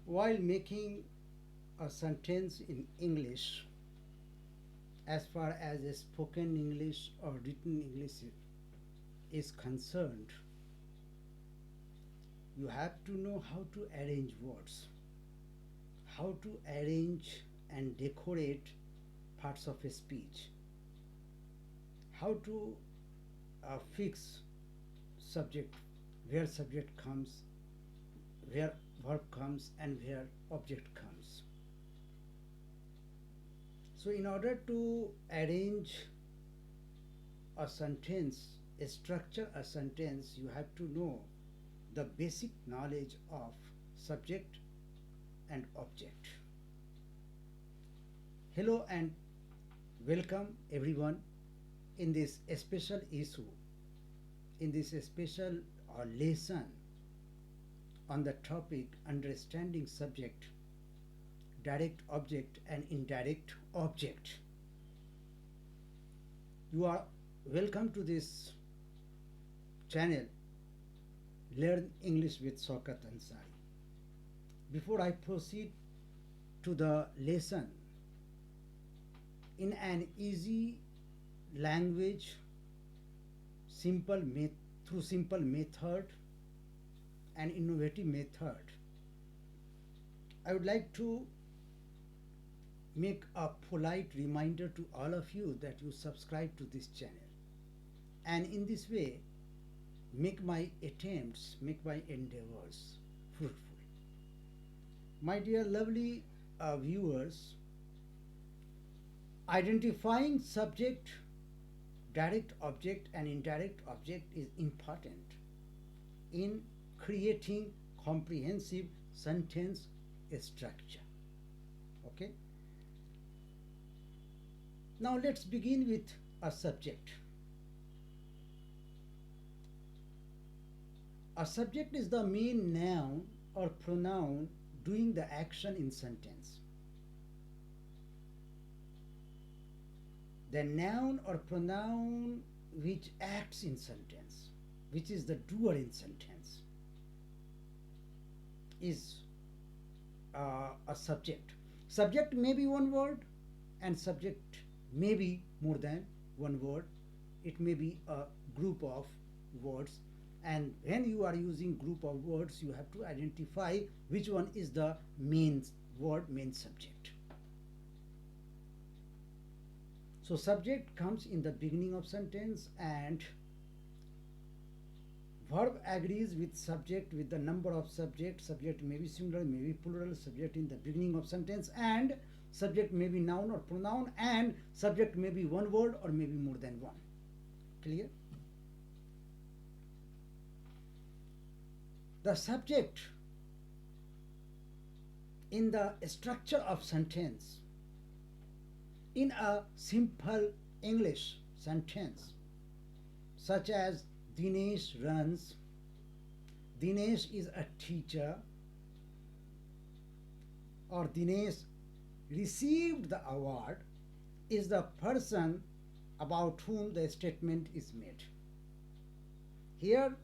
While making a sentence in English, as far as a spoken English or written English is concerned, you have to know how to arrange words, how to arrange and decorate parts of a speech, how to fix subject, where subject comes, where verb comes, and where object comes. So, in order to arrange a sentence, structure a sentence, you have to know the basic knowledge of subject and object. Hello and welcome everyone in this special issue, in this special lesson on the topic understanding subject, direct object and indirect object. You are welcome to this channel Learn English with Shaukat Ansari. Before I proceed to the lesson, in an easy language, through simple method and innovative method, I would like to make a polite reminder to all of you that you subscribe to this channel, and in this way make my attempts, make my endeavors fruitful. My dear lovely viewers, identifying subject, direct object and indirect object is important in creating comprehensive sentence structure. Okay? Now let's begin with a subject. A subject is the main noun or pronoun doing the action in sentence. The noun or pronoun which acts in sentence, which is the doer in sentence, is a subject. Subject may be one word and subject may be more than one word. It may be a group of words, and when you are using group of words, you have to identify which one is the main word, main subject. So subject comes in the beginning of sentence, and verb agrees with subject with the number of subject. Subject may be singular, may be plural, subject in the beginning of sentence, and subject may be noun or pronoun, and subject may be one word or may be more than one. Clear? The subject in the structure of sentence, in a simple English sentence, such as Dinesh runs, Dinesh is a teacher, or Dinesh received the award, is the person about whom the statement is made. Here,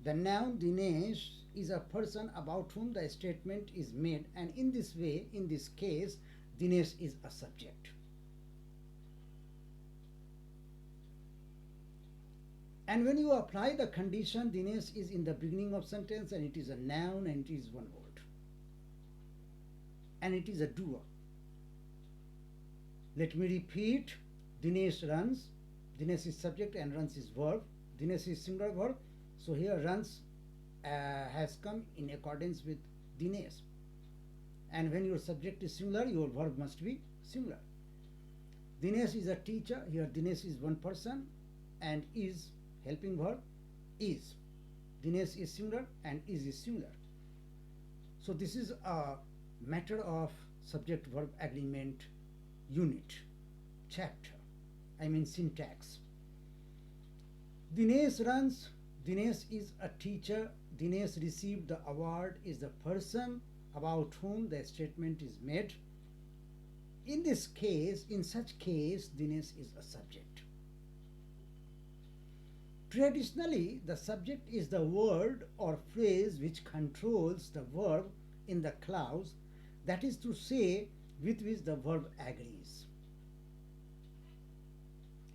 the noun Dinesh is a person about whom the statement is made, and in this way, in this case, Dinesh is a subject. And when you apply the condition, Dinesh is in the beginning of sentence and it is a noun and it is one word. And it is a doer. Let me repeat. Dinesh runs. Dinesh is subject and runs is verb. Dinesh is singular verb. So here runs has come in accordance with Dinesh. And when your subject is singular, your verb must be singular. Dinesh is a teacher. Here Dinesh is one person and is helping verb is. Dinesh is singular and is singular. So this is a matter of subject verb agreement unit, chapter, I mean syntax. Dinesh runs, Dinesh is a teacher, Dinesh received the award is the person about whom the statement is made. In this case, in such case, Dinesh is a subject. Traditionally, the subject is the word or phrase which controls the verb in the clause, that is to say, with which the verb agrees.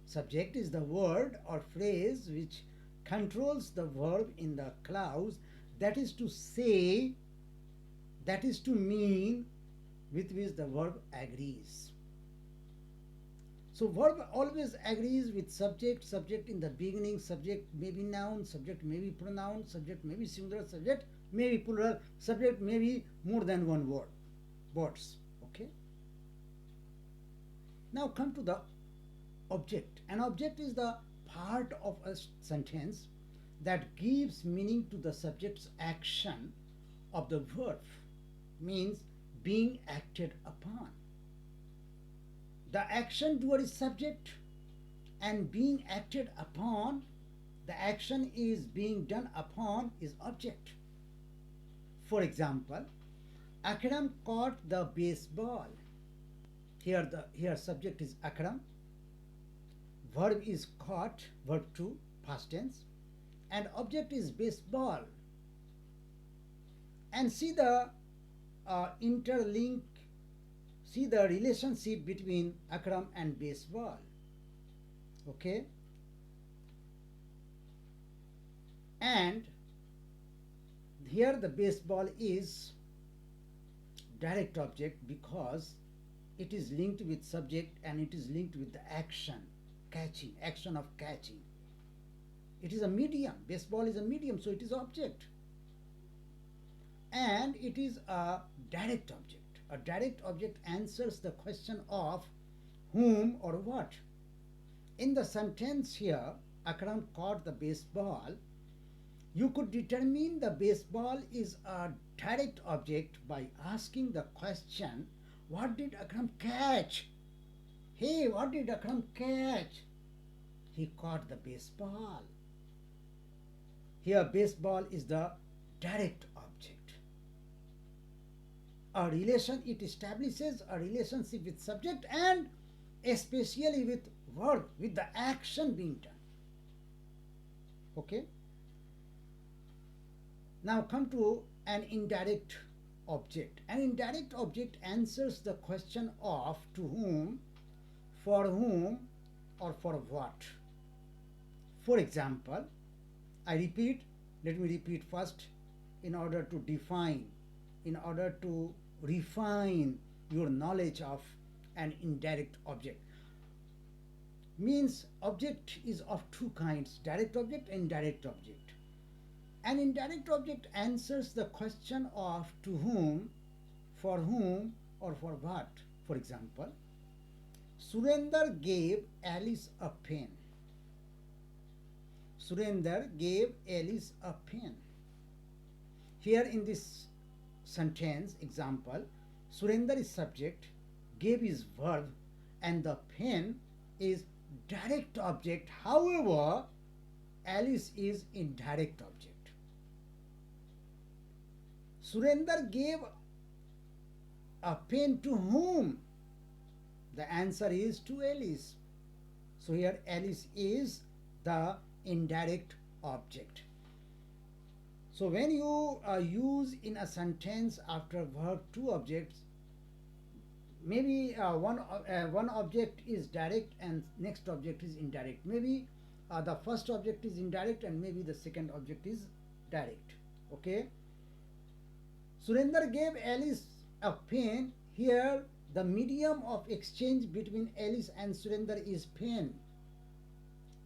Subject is the word or phrase which controls the verb in the clause, that is to say, that is to mean, with which the verb agrees. So verb always agrees with subject, subject in the beginning, subject may be noun, subject may be pronoun, subject may be singular, subject may be plural, subject may be more than one words. Okay. Now come to the object. An object is the part of a sentence that gives meaning to the subject's action of the verb, means being acted upon. The action doer is subject and being acted upon, the action is being done upon, is object. For example, Akram caught the baseball. Here subject is Akram, verb is caught, verb 2, past tense, and object is baseball. And see the interlink, see the relationship between Akram and baseball. Okay. And here the baseball is direct object because it is linked with subject and it is linked with the action, catching, action of catching. It is a medium. Baseball is a medium, so it is object. And it is a direct object. A direct object answers the question of whom or what. In the sentence here, Akram caught the baseball, you could determine the baseball is a direct object by asking the question, what did Akram catch? Hey, what did Akram catch? He caught the baseball. Here, baseball is the direct object. A relation, it establishes a relationship with subject and especially with verb, with the action being done. Okay. Now come to an indirect object. An indirect object answers the question of to whom, for whom, or for what. For example, let me repeat first in order to define, in order to refine your knowledge of an indirect object. Means object is of two kinds, direct object and indirect object. An indirect object answers the question of to whom, for whom, or for what. For example, Surender gave Alice a pen. Surender gave Alice a pen. Here in this sentence example, Surender is subject, gave is verb, and the pen is direct object. However, Alice is indirect object. Surender gave a pen to whom? The answer is to Alice. So here Alice is the indirect object. So when you use in a sentence after verb two objects, maybe one object is direct and next object is indirect. Maybe the first object is indirect and maybe the second object is direct. Okay. Surender gave Alice a pen. Here the medium of exchange between Alice and Surender is pen.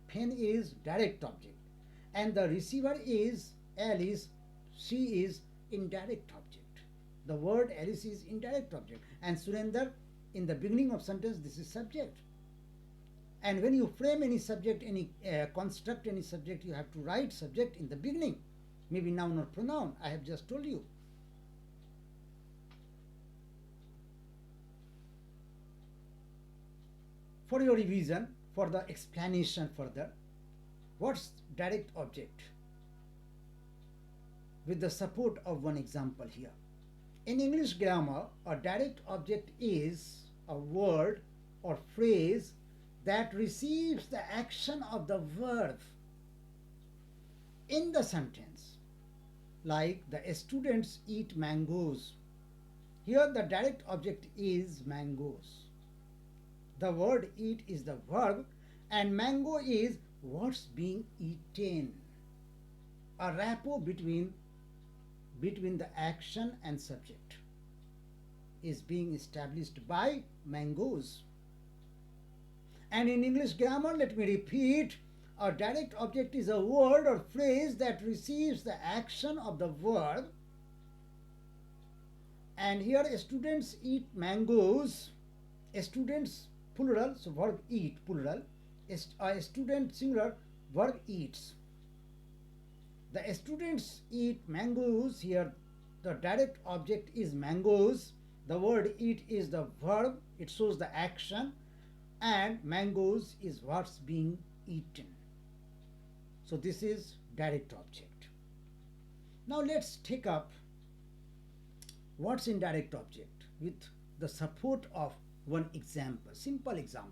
Pen is direct object. And the receiver is Alice. She is indirect object. The word Alice is indirect object. And Surender, in the beginning of sentence, this is subject. And when you frame any subject, construct any subject, you have to write subject in the beginning. Maybe noun or pronoun. I have just told you. For your revision, for the explanation further, what's direct object? With the support of one example here. In English grammar, a direct object is a word or phrase that receives the action of the verb in the sentence. like the students eat mangoes. Here the direct object is mangoes. The word eat is the verb and mango is what's being eaten. A rapport between the action and subject is being established by mangoes. And in English grammar, let me repeat, a direct object is a word or phrase that receives the action of the verb. And here students eat mangoes. Students plural, so verb eat plural. A student singular, verb eats. The students eat mangoes. Here the direct object is mangoes. The word eat is the verb, it shows the action, and mangoes is what's being eaten. So this is direct object. Now let's take up what's indirect object with the support of one example, simple example.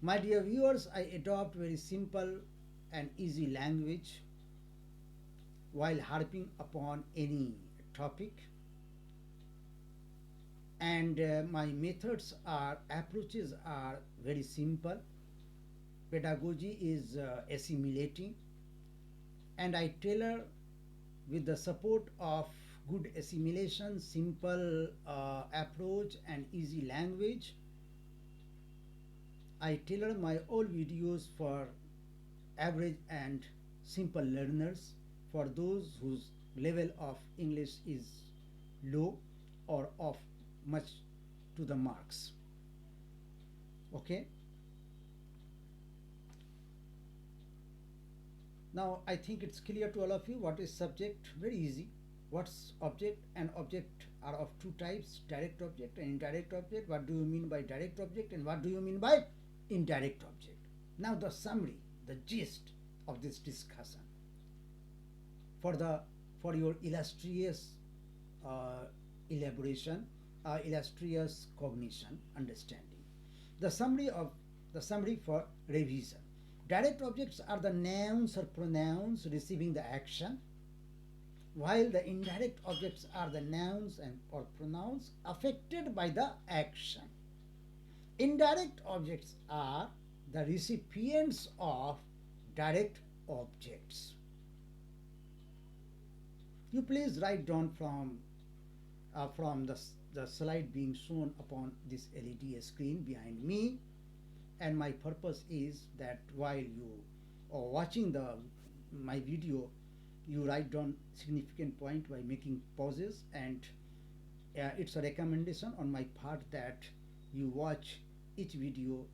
My dear viewers, I adopt very simple and easy language while harping upon any topic, and my methods are approaches are very simple. Pedagogy is assimilating, and I tailor with the support of good assimilation, simple approach and easy language. I tailor my all videos for average and simple learners, for those whose level of English is low or off much to the marks. Okay. Now I think it's clear to all of you what is subject. Very easy. What's object? And object are of two types, direct object and indirect object. What do you mean by direct object and what do you mean by indirect object? Now the summary, the gist of this discussion for your illustrious elaboration, illustrious cognition, understanding. The summary for revision. Direct objects are the nouns or pronouns receiving the action, while the indirect objects are the nouns and or pronouns affected by the action. Indirect objects are the recipients of direct objects. You please write down from the slide being shown upon this LED screen behind me, and my purpose is that while you are watching my video, you write down significant point by making pauses, and it's a recommendation on my part that you watch each video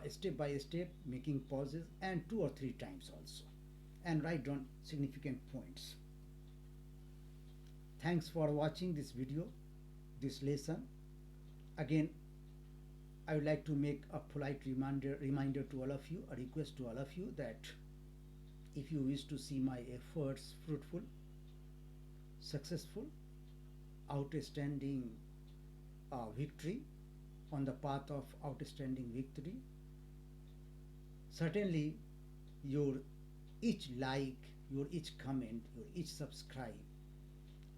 step by step, making pauses and 2 or 3 times also, and write down significant points. Thanks for watching this video, this lesson. Again, I would like to make a polite reminder to all of you, a request to all of you, that if you wish to see my efforts fruitful, successful, outstanding victory, on the path of outstanding victory, certainly your each like, your each comment, your each subscribe,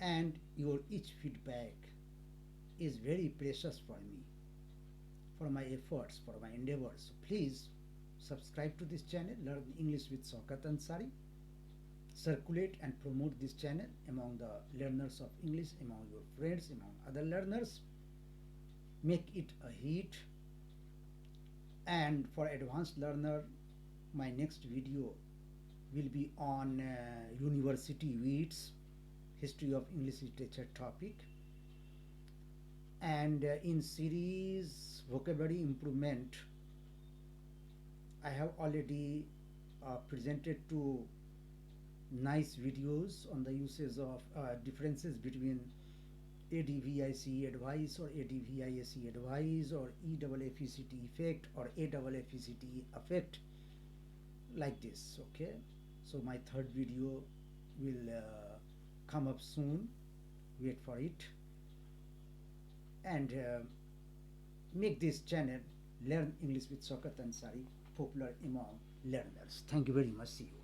and your each feedback is very precious for me, for my efforts, for my endeavors. So please subscribe to this channel, Learn English with Shaukat Ansari. Circulate and promote this channel among the learners of English, among your friends, among other learners. Make it a hit. And for advanced learner, my next video will be on university weeds, history of English literature topic, and in series vocabulary improvement, I have already presented 2 nice videos on the uses of differences between ADVIC advice or ADVIAC advice, or EFFECT effect or AFFECT effect, like this. Okay, so my 3rd video will come up soon. Wait for it, and make this channel Learn English with Shaukat Ansari popular among learners. Thank you very much. See you.